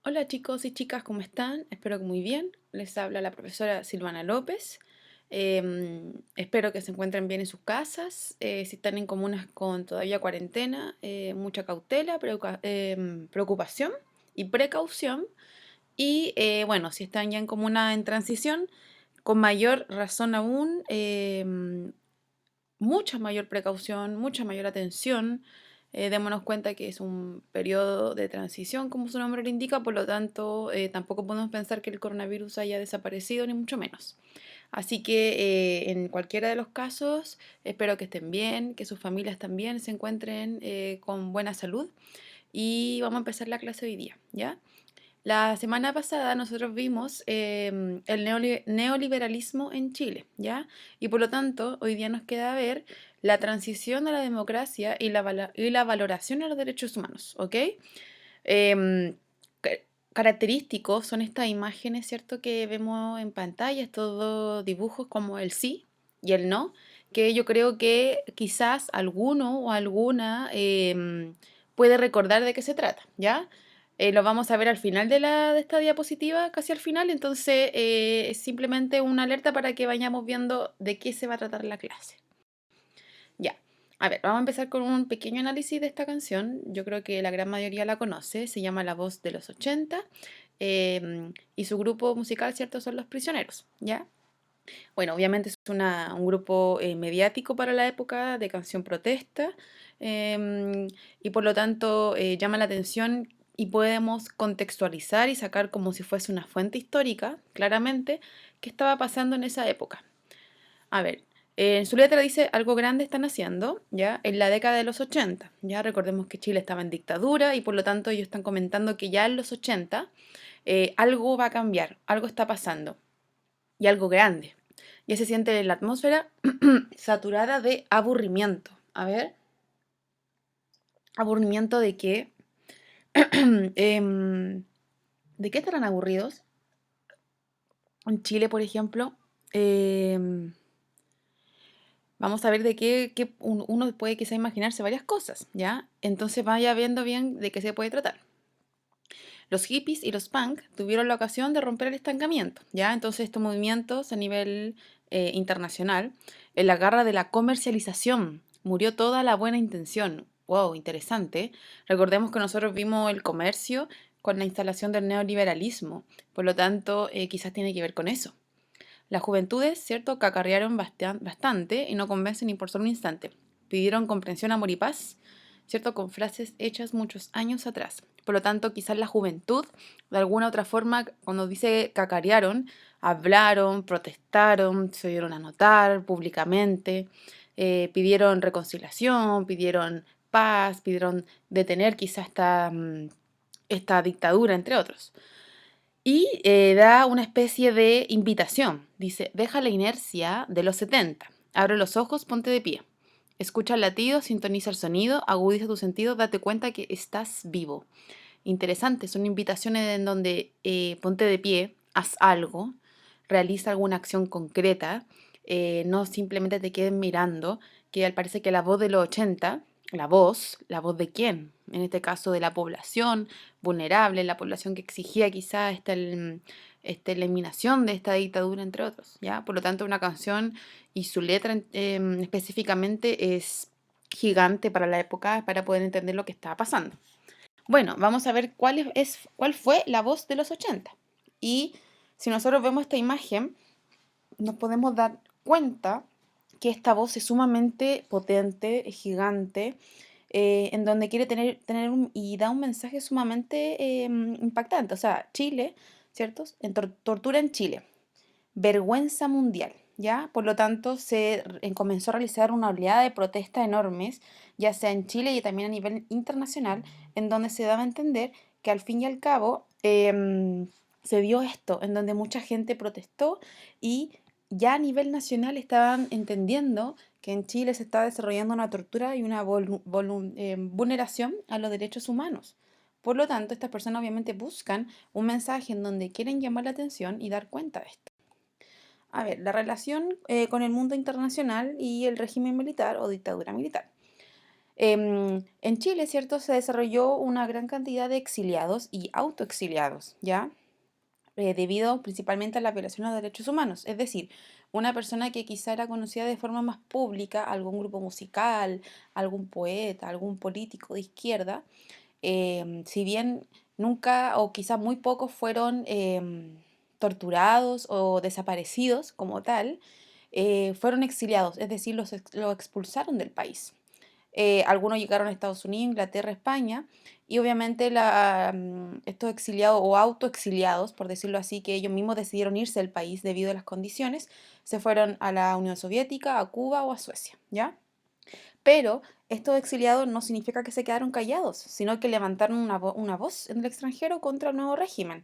Hola chicos y chicas, ¿cómo están? Espero que muy bien. Les habla la profesora Silvana López. Espero que se encuentren bien en sus casas. Si están en comunas con todavía cuarentena, mucha cautela, preocupación y precaución. Y bueno, si están ya en comuna en transición, con mayor razón aún, mucha mayor precaución, mucha mayor atención. Démonos cuenta que es un periodo de transición, como su nombre lo indica, por lo tanto, tampoco podemos pensar que el coronavirus haya desaparecido, ni mucho menos. Así que en cualquiera de los casos, espero que estén bien, que sus familias también se encuentren con buena salud y vamos a empezar la clase hoy día, ¿ya? La semana pasada nosotros vimos el neoliberalismo en Chile, ¿ya? Y por lo tanto, hoy día nos queda ver la transición a la democracia y la valoración de los derechos humanos, ¿ok? Em, ca- Característicos son estas imágenes, ¿cierto? Que vemos en pantalla, estos dos dibujos como el sí y el no, que yo creo que quizás alguno o alguna puede recordar de qué se trata, ¿ya? Lo vamos a ver al final de esta diapositiva, casi al final, entonces es simplemente una alerta para que vayamos viendo de qué se va a tratar la clase. Ya, a ver, vamos a empezar con un pequeño análisis de esta canción. Yo creo que la gran mayoría la conoce, se llama La Voz de los 80 y su grupo musical, ¿cierto? Son Los Prisioneros, ¿ya? Bueno, obviamente es un grupo mediático para la época de canción protesta em, y por lo tanto llama la atención y podemos contextualizar y sacar como si fuese una fuente histórica, claramente, qué estaba pasando en esa época. A ver, en su letra dice algo grande están haciendo, ¿ya? En la década de los 80, ¿ya? Recordemos que Chile estaba en dictadura y por lo tanto ellos están comentando que ya en los 80 algo va a cambiar, algo está pasando y algo grande. Ya se siente la atmósfera saturada de aburrimiento. A ver, ¿aburrimiento de qué? ¿De qué estarán aburridos? En Chile, por ejemplo, em, vamos a ver de uno puede quizá imaginarse varias cosas, ¿ya? Entonces vaya viendo bien de qué se puede tratar. Los hippies y los punk tuvieron la ocasión de romper el estancamiento, ¿ya? Entonces estos movimientos a nivel internacional, en la garra de la comercialización, murió toda la buena intención. Wow, interesante. Recordemos que nosotros vimos el comercio con la instalación del neoliberalismo, por lo tanto, quizás tiene que ver con eso. Las juventudes, ¿cierto?, cacarrearon bastante y no convencen ni por solo un instante. Pidieron comprensión, amor y paz, ¿cierto?, con frases hechas muchos años atrás. Por lo tanto, quizás la juventud, de alguna otra forma, cuando dice cacarearon, hablaron, protestaron, se dieron a notar públicamente, pidieron reconciliación, pidieron paz, pidieron detener quizás esta dictadura, entre otros. Y da una especie de invitación. Dice, deja la inercia de los 70. Abre los ojos, ponte de pie. Escucha el latido, sintoniza el sonido, agudiza tu sentido, date cuenta que estás vivo. Interesante, son invitaciones en donde ponte de pie, haz algo, realiza alguna acción concreta, no simplemente te quedes mirando, que al parece que la voz de los 80, ¿la voz de quién? En este caso de la población vulnerable, la población que exigía quizá esta eliminación de esta dictadura, entre otros, ¿ya? Por lo tanto, una canción y su letra específicamente es gigante para la época para poder entender lo que estaba pasando. Bueno, vamos a ver cuál fue la voz de los 80. Y si nosotros vemos esta imagen, nos podemos dar cuenta que esta voz es sumamente potente, es gigante, en donde quiere y da un mensaje sumamente impactante. O sea, Chile, ¿cierto? Tortura en Chile, vergüenza mundial, ¿ya? Por lo tanto, comenzó a realizar una oleada de protestas enormes, ya sea en Chile y también a nivel internacional, en donde se daba a entender que al fin y al cabo se dio esto, en donde mucha gente protestó y ya a nivel nacional estaban entendiendo que en Chile se estaba desarrollando una tortura y una vulneración a los derechos humanos. Por lo tanto, estas personas obviamente buscan un mensaje en donde quieren llamar la atención y dar cuenta de esto. A ver, la relación con el mundo internacional y el régimen militar o dictadura militar. En Chile, ¿cierto? Se desarrolló una gran cantidad de exiliados y autoexiliados, ¿ya? Debido principalmente a la violación a los derechos humanos. Es decir, una persona que quizá era conocida de forma más pública, algún grupo musical, algún poeta, algún político de izquierda, si bien nunca o quizá muy pocos fueron torturados o desaparecidos como tal, fueron exiliados, es decir, los expulsaron del país. Algunos llegaron a Estados Unidos, Inglaterra, España, y obviamente estos exiliados o autoexiliados, por decirlo así, que ellos mismos decidieron irse del país debido a las condiciones, se fueron a la Unión Soviética, a Cuba o a Suecia, ¿ya? Pero estos exiliados no significa que se quedaron callados, sino que levantaron una voz en el extranjero contra el nuevo régimen.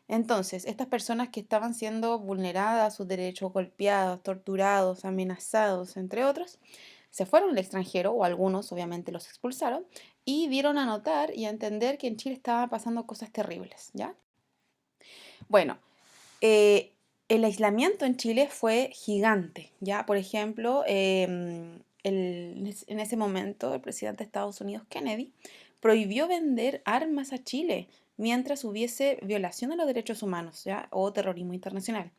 Entonces, estas personas que estaban siendo vulneradas, sus derechos golpeados, torturados, amenazados, entre otros, se fueron al extranjero, o algunos obviamente los expulsaron, y dieron a notar y a entender que en Chile estaban pasando cosas terribles, ¿ya? Bueno, eh, el aislamiento en Chile fue gigante, ¿ya? Por ejemplo, en ese momento el presidente de Estados Unidos, Kennedy, prohibió vender armas a Chile mientras hubiese violación de los derechos humanos, ¿ya? O terrorismo internacional.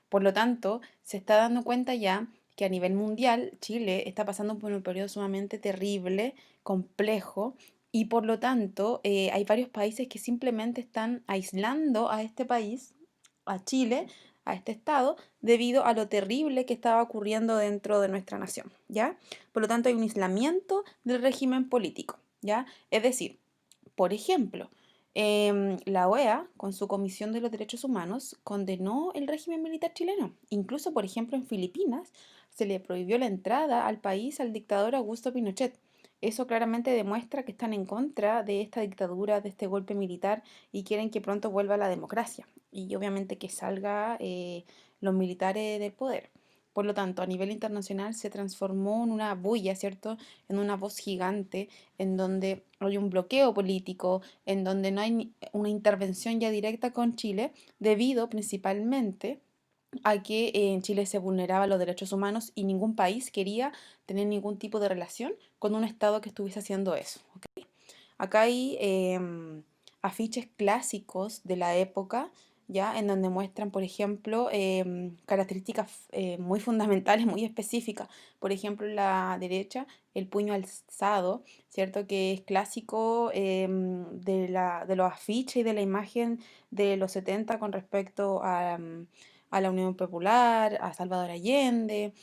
Por lo tanto, se está dando cuenta ya que a nivel mundial Chile está pasando por un periodo sumamente terrible, complejo, y por lo tanto hay varios países que simplemente están aislando a este país, a Chile, a este estado, debido a lo terrible que estaba ocurriendo dentro de nuestra nación, ¿ya? Por lo tanto, hay un aislamiento del régimen político, ¿ya? Es decir, por ejemplo, la OEA, con su Comisión de los Derechos Humanos, condenó el régimen militar chileno. Incluso, por ejemplo, en Filipinas se le prohibió la entrada al país al dictador Augusto Pinochet. Eso claramente demuestra que están en contra de esta dictadura, de este golpe militar y quieren que pronto vuelva la democracia y obviamente que salga los militares del poder. Por lo tanto, a nivel internacional se transformó en una bulla, ¿cierto? En una voz gigante, en donde hay un bloqueo político, en donde no hay una intervención ya directa con Chile, debido principalmente a que en Chile se vulneraban los derechos humanos y ningún país quería tener ningún tipo de relación con un Estado que estuviese haciendo eso. ¿Ok? Acá hay afiches clásicos de la época, ¿ya? En donde muestran, por ejemplo, características muy fundamentales, muy específicas. Por ejemplo, en la derecha, el puño alzado, ¿cierto? Que es clásico de los afiches y de la imagen de los 70 con respecto a la Unión Popular, a Salvador Allende,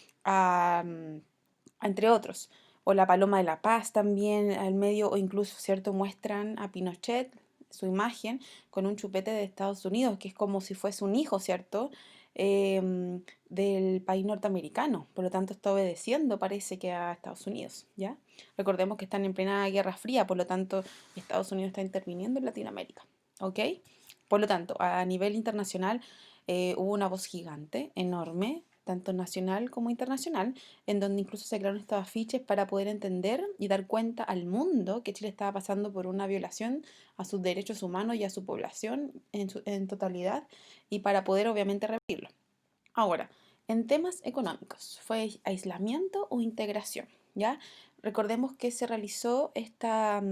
entre otros o la Paloma de la Paz también al medio, o incluso, ¿cierto? Muestran a Pinochet, su imagen, con un chupete de Estados Unidos, que es como si fuese un hijo, ¿cierto? Del país norteamericano. Por lo tanto, está obedeciendo, parece que a Estados Unidos, ¿ya? Recordemos que están en plena Guerra Fría, por lo tanto, Estados Unidos está interviniendo en Latinoamérica, ¿ok? Por lo tanto, a nivel internacional hubo una voz gigante, enorme, tanto nacional como internacional, en donde incluso se crearon estos afiches para poder entender y dar cuenta al mundo que Chile estaba pasando por una violación a sus derechos humanos y a su población en totalidad y para poder obviamente revertirlo. Ahora, en temas económicos, ¿fue aislamiento o integración? ¿Ya? Recordemos que se realizó este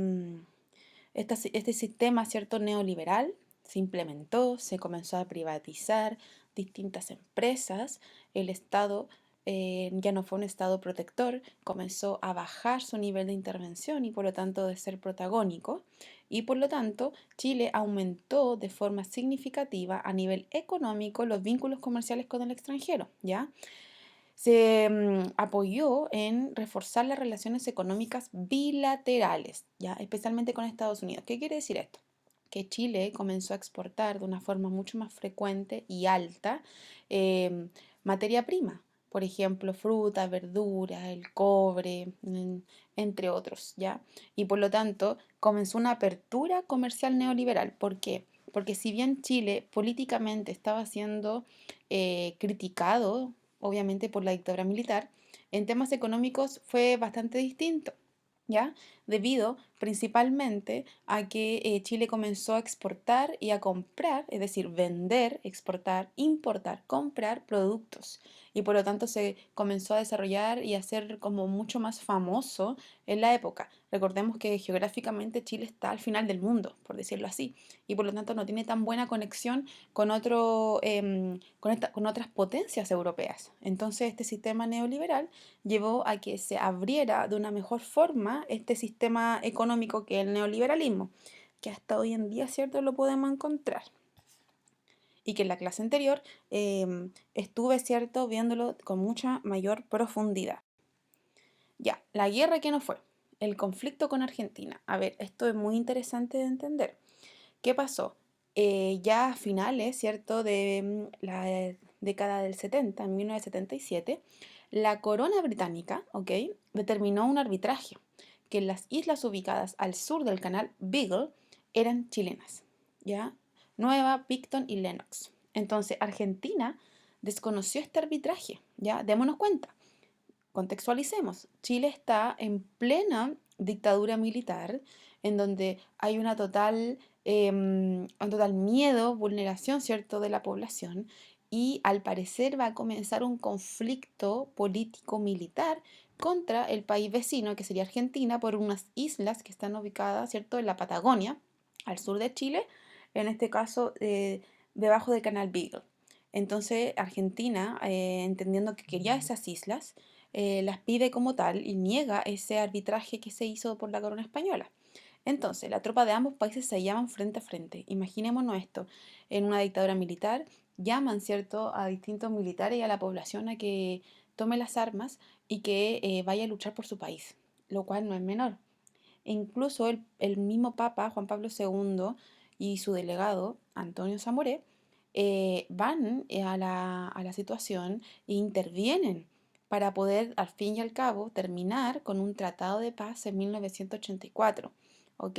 sistema, ¿cierto?, neoliberal, se implementó, se comenzó a privatizar distintas empresas, el Estado ya no fue un Estado protector, comenzó a bajar su nivel de intervención y por lo tanto de ser protagónico, y por lo tanto Chile aumentó de forma significativa a nivel económico los vínculos comerciales con el extranjero, ¿ya? Se apoyó en reforzar las relaciones económicas bilaterales, ¿ya? Especialmente con Estados Unidos. ¿Qué quiere decir esto? Que Chile comenzó a exportar de una forma mucho más frecuente y alta materia prima, por ejemplo, fruta, verdura, el cobre, entre otros, ¿ya? Y por lo tanto comenzó una apertura comercial neoliberal. ¿Por qué? Porque si bien Chile políticamente estaba siendo criticado obviamente por la dictadura militar, en temas económicos fue bastante distinto, ¿ya? Debido principalmente a que Chile comenzó a exportar y a comprar, es decir, vender, exportar, importar, comprar productos. Y por lo tanto se comenzó a desarrollar y a ser como mucho más famoso en la época. Recordemos que geográficamente Chile está al final del mundo, por decirlo así, y por lo tanto no tiene tan buena conexión con con otras potencias europeas. Entonces este sistema neoliberal llevó a que se abriera de una mejor forma este sistema económico que es el neoliberalismo, que hasta hoy en día, ¿cierto?, lo podemos encontrar. Y que en la clase anterior estuve, ¿cierto?, viéndolo con mucha mayor profundidad. Ya, la guerra que no fue, el conflicto con Argentina. A ver, esto es muy interesante de entender. ¿Qué pasó? Ya a finales, ¿cierto?, de la década del 70, en 1977, la corona británica, ¿ok?, determinó un arbitraje, que las islas ubicadas al sur del canal Beagle eran chilenas, ¿ya? Nueva, Picton y Lennox. Entonces, Argentina desconoció este arbitraje, ¿ya? Démonos cuenta. Contextualicemos. Chile está en plena dictadura militar, en donde hay un total miedo, vulneración, ¿cierto?, de la población, y al parecer va a comenzar un conflicto político-militar contra el país vecino, que sería Argentina, por unas islas que están ubicadas, ¿cierto?, en la Patagonia, al sur de Chile, en este caso debajo del canal Beagle. Entonces Argentina, entendiendo que quería esas islas, las pide como tal y niega ese arbitraje que se hizo por la corona española. Entonces, la tropa de ambos países se llaman frente a frente. Imaginémonos esto, en una dictadura militar, llaman, ¿cierto?, a distintos militares y a la población a que tome las armas y que vaya a luchar por su país, lo cual no es menor. E incluso el mismo Papa, Juan Pablo II, y su delegado, Antonio Zamoré, van a la situación e intervienen para poder, al fin y al cabo, terminar con un tratado de paz en 1984, ¿ok?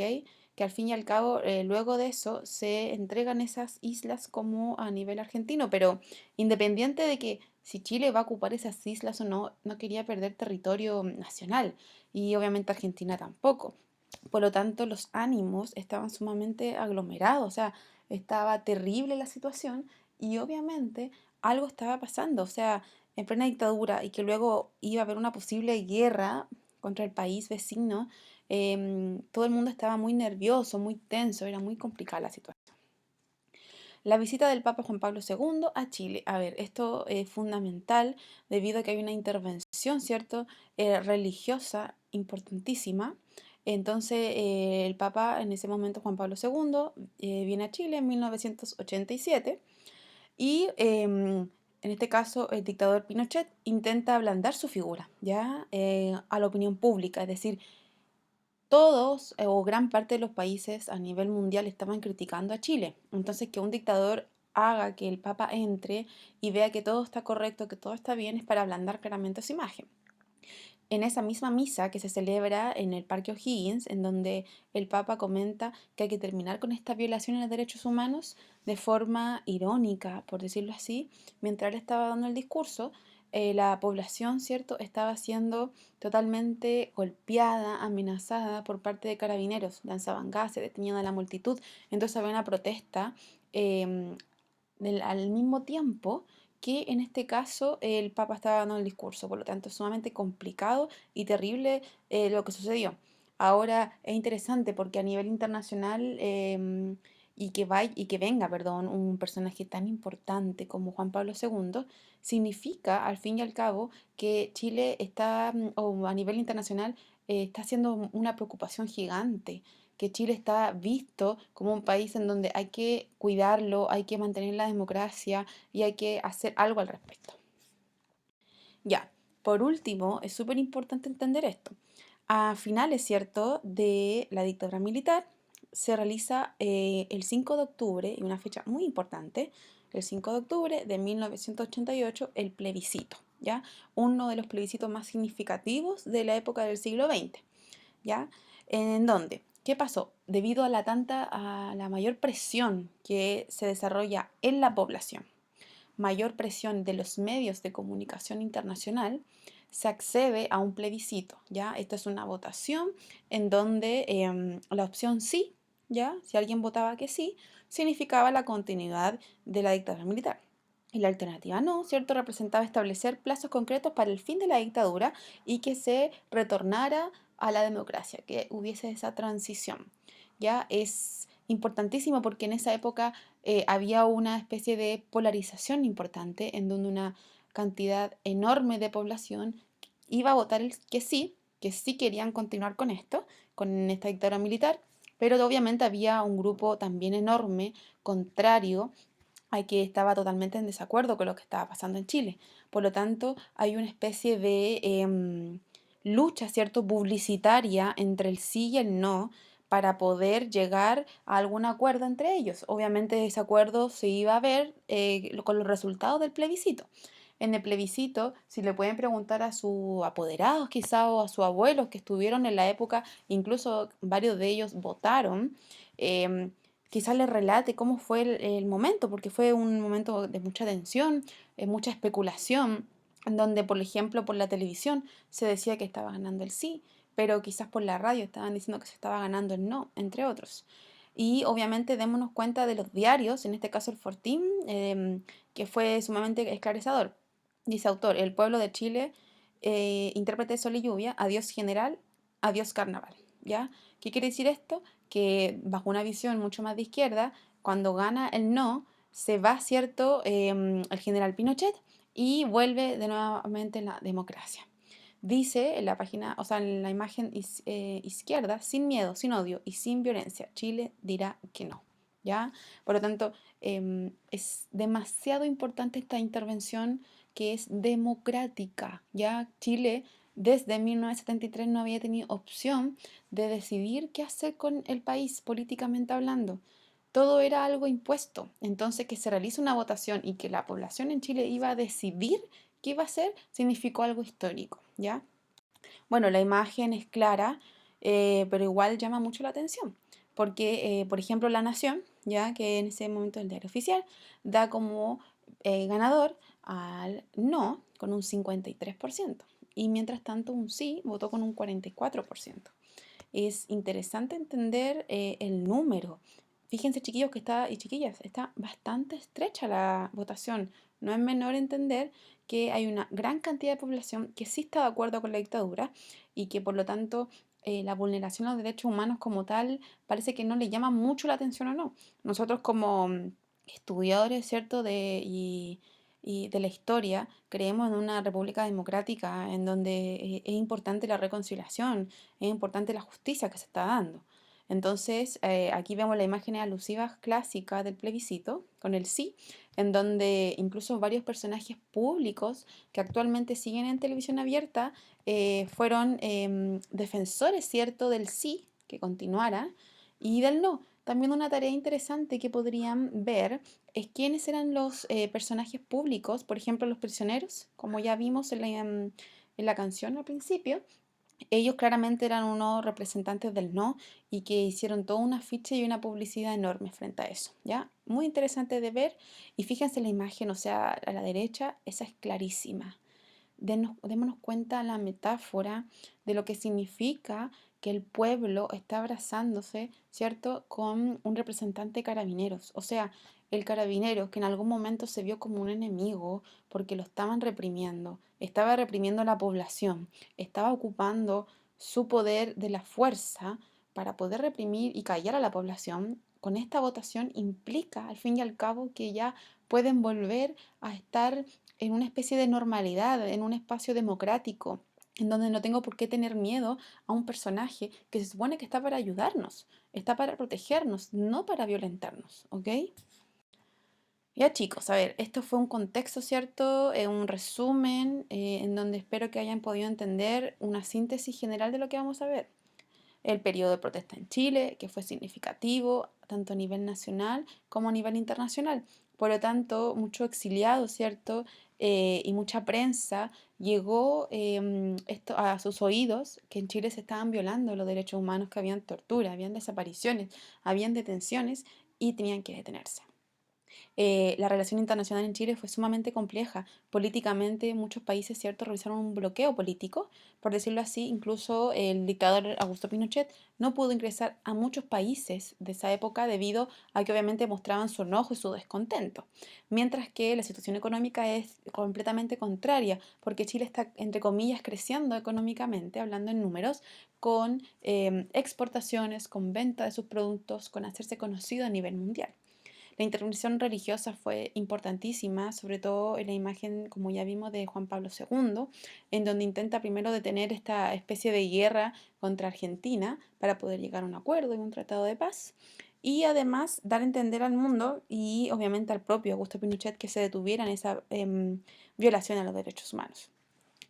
Que al fin y al cabo, luego de eso, se entregan esas islas como a nivel argentino, pero independiente de que si Chile va a ocupar esas islas o no, no quería perder territorio nacional y obviamente Argentina tampoco. Por lo tanto, los ánimos estaban sumamente aglomerados, o sea, estaba terrible la situación y obviamente algo estaba pasando, o sea, en plena dictadura y que luego iba a haber una posible guerra contra el país vecino, todo el mundo estaba muy nervioso, muy tenso, era muy complicada la situación. La visita del Papa Juan Pablo II a Chile. A ver, esto es fundamental debido a que hay una intervención, ¿cierto?, religiosa importantísima. Entonces, el Papa en ese momento, Juan Pablo II, viene a Chile en 1987 y en este caso el dictador Pinochet intenta ablandar su figura, ¿ya? A la opinión pública, es decir, todos o gran parte de los países a nivel mundial estaban criticando a Chile. Entonces, que un dictador haga que el Papa entre y vea que todo está correcto, que todo está bien, es para ablandar claramente su imagen. En esa misma misa que se celebra en el Parque O'Higgins, en donde el Papa comenta que hay que terminar con esta violación de los derechos humanos de forma irónica, por decirlo así, mientras él estaba dando el discurso, la población, ¿cierto?, estaba siendo totalmente golpeada, amenazada por parte de carabineros, lanzaban gases, detenían a la multitud, entonces había una protesta em, al mismo tiempo que en este caso el Papa estaba dando el discurso, por lo tanto es sumamente complicado y terrible lo que sucedió. Ahora es interesante porque a nivel internacional y que venga, perdón, un personaje tan importante como Juan Pablo II, significa al fin y al cabo que Chile está, o a nivel internacional, está siendo una preocupación gigante, que Chile está visto como un país en donde hay que cuidarlo, hay que mantener la democracia y hay que hacer algo al respecto. Ya, por último, es súper importante entender esto. A finales, ¿cierto?, de la dictadura militar se realiza el 5 de octubre, y una fecha muy importante, el 5 de octubre de 1988, el plebiscito, ¿ya? Uno de los plebiscitos más significativos de la época del siglo XX. ¿Ya? ¿En dónde? ¿Qué pasó? Debido a la mayor presión que se desarrolla en la población, mayor presión de los medios de comunicación internacional, se accede a un plebiscito, ¿ya? Esta es una votación en donde la opción sí, ¿ya? Si alguien votaba que sí, significaba la continuidad de la dictadura militar. Y la alternativa no, ¿cierto? Representaba establecer plazos concretos para el fin de la dictadura y que se retornara a la democracia, que hubiese esa transición. Ya es importantísimo porque en esa época había una especie de polarización importante en donde una cantidad enorme de población iba a votar el que sí querían continuar con esto, con esta dictadura militar, pero obviamente había un grupo también enorme contrario a que estaba totalmente en desacuerdo con lo que estaba pasando en Chile. Por lo tanto, hay una especie de lucha, ¿cierto?, publicitaria entre el sí y el no para poder llegar a algún acuerdo entre ellos. Obviamente ese acuerdo se iba a ver con los resultados del plebiscito. En el plebiscito, si le pueden preguntar a sus apoderados quizá o a sus abuelos que estuvieron en la época, incluso varios de ellos votaron, em, quizás les relate cómo fue el momento, porque fue un momento de mucha tensión, mucha especulación, en donde, por ejemplo, por la televisión se decía que estaba ganando el sí, pero quizás por la radio estaban diciendo que se estaba ganando el no, entre otros. Y obviamente démonos cuenta de los diarios, en este caso el Fortín, que fue sumamente esclarecedor. Dice autor, el pueblo de Chile, intérprete de Sol y Lluvia, adiós general, adiós carnaval. ¿Ya? ¿Qué quiere decir esto? Que bajo una visión mucho más de izquierda, cuando gana el no, se va, ¿cierto?, el general Pinochet y vuelve de nuevamente la democracia. Dice en la página, o sea, en la imagen izquierda, sin miedo, sin odio y sin violencia, Chile dirá que no. ¿Ya? Por lo tanto, es demasiado importante esta intervención que es democrática. ¿Ya? Chile desde 1973 no había tenido opción de decidir qué hacer con el país políticamente hablando. Todo era algo impuesto. Entonces, que se realice una votación y que la población en Chile iba a decidir qué iba a hacer, significó algo histórico, ¿ya? Bueno, la imagen es clara, pero igual llama mucho la atención, porque, por ejemplo, La Nación, ya que en ese momento el diario oficial, da como ganador al no con un 53%, y mientras tanto un sí votó con un 44%. Es interesante entender el número. Fíjense, chiquillos, que está, y chiquillas, está bastante estrecha la votación. No es menor entender que hay una gran cantidad de población que sí está de acuerdo con la dictadura y que por lo tanto la vulneración a los derechos humanos como tal parece que no le llama mucho la atención o no. Nosotros como estudiadores, ¿cierto? Y de la historia, creemos en una república democrática en donde es importante la reconciliación, es importante la justicia que se está dando. Entonces, aquí vemos las imágenes alusivas clásicas del plebiscito, con el sí, en donde incluso varios personajes públicos que actualmente siguen en televisión abierta fueron defensores, ¿cierto?, del sí, que continuara, y del no. También una tarea interesante que podrían ver es quiénes eran los personajes públicos, por ejemplo, los prisioneros, como ya vimos en la canción al principio. Ellos claramente eran unos representantes del no y que hicieron toda una ficha y una publicidad enorme frente a eso, ¿ya? Muy interesante de ver y fíjense la imagen, o sea, a la derecha, esa es clarísima. Démonos cuenta la metáfora de lo que significa que el pueblo está abrazándose, ¿cierto?, con un representante de carabineros. O sea, el carabinero que en algún momento se vio como un enemigo porque lo estaban reprimiendo, estaba reprimiendo a la población, estaba ocupando su poder de la fuerza para poder reprimir y callar a la población. Con esta votación implica, al fin y al cabo, que ya pueden volver a estar en una especie de normalidad, en un espacio democrático, en donde no tengo por qué tener miedo a un personaje que se supone que está para ayudarnos, está para protegernos, no para violentarnos, ¿ok? Ya chicos, a ver, esto fue un contexto, ¿cierto? Un resumen en donde espero que hayan podido entender una síntesis general de lo que vamos a ver. El periodo de protesta en Chile, que fue significativo tanto a nivel nacional como a nivel internacional. Por lo tanto, mucho exiliado, ¿cierto? Y mucha prensa llegó esto a sus oídos que en Chile se estaban violando los derechos humanos, que habían tortura, habían desapariciones, habían detenciones y tenían que detenerse. La relación internacional en Chile fue sumamente compleja. Políticamente, muchos países, ¿cierto?, realizaron un bloqueo político, por decirlo así. Incluso el dictador Augusto Pinochet no pudo ingresar a muchos países de esa época debido a que obviamente mostraban su enojo y su descontento. Mientras que la situación económica es completamente contraria, porque Chile está, entre comillas, creciendo económicamente, hablando en números, con exportaciones, con venta de sus productos, con hacerse conocido a nivel mundial. La intervención religiosa fue importantísima, sobre todo en la imagen, como ya vimos, de Juan Pablo II, en donde intenta primero detener esta especie de guerra contra Argentina para poder llegar a un acuerdo y un tratado de paz. Y además dar a entender al mundo y obviamente al propio Augusto Pinochet que se detuviera en esa violación a los derechos humanos.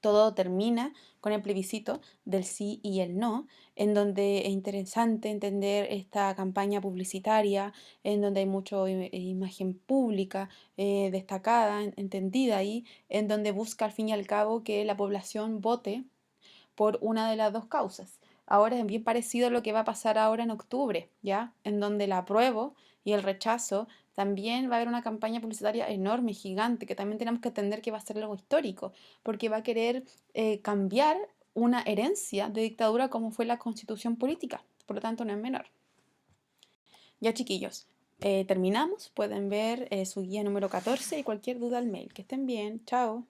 Todo termina con el plebiscito del sí y el no, en donde es interesante entender esta campaña publicitaria, en donde hay mucha imagen pública destacada, entendida ahí, en donde busca al fin y al cabo que la población vote por una de las dos causas. Ahora es bien parecido a lo que va a pasar ahora en octubre, ¿ya? En donde el apruebo y el rechazo también va a haber una campaña publicitaria enorme, gigante, que también tenemos que entender que va a ser algo histórico, porque va a querer cambiar una herencia de dictadura como fue la constitución política. Por lo tanto, no es menor. Ya, chiquillos, terminamos. Pueden ver su guía número 14 y cualquier duda al mail. Que estén bien. Chao.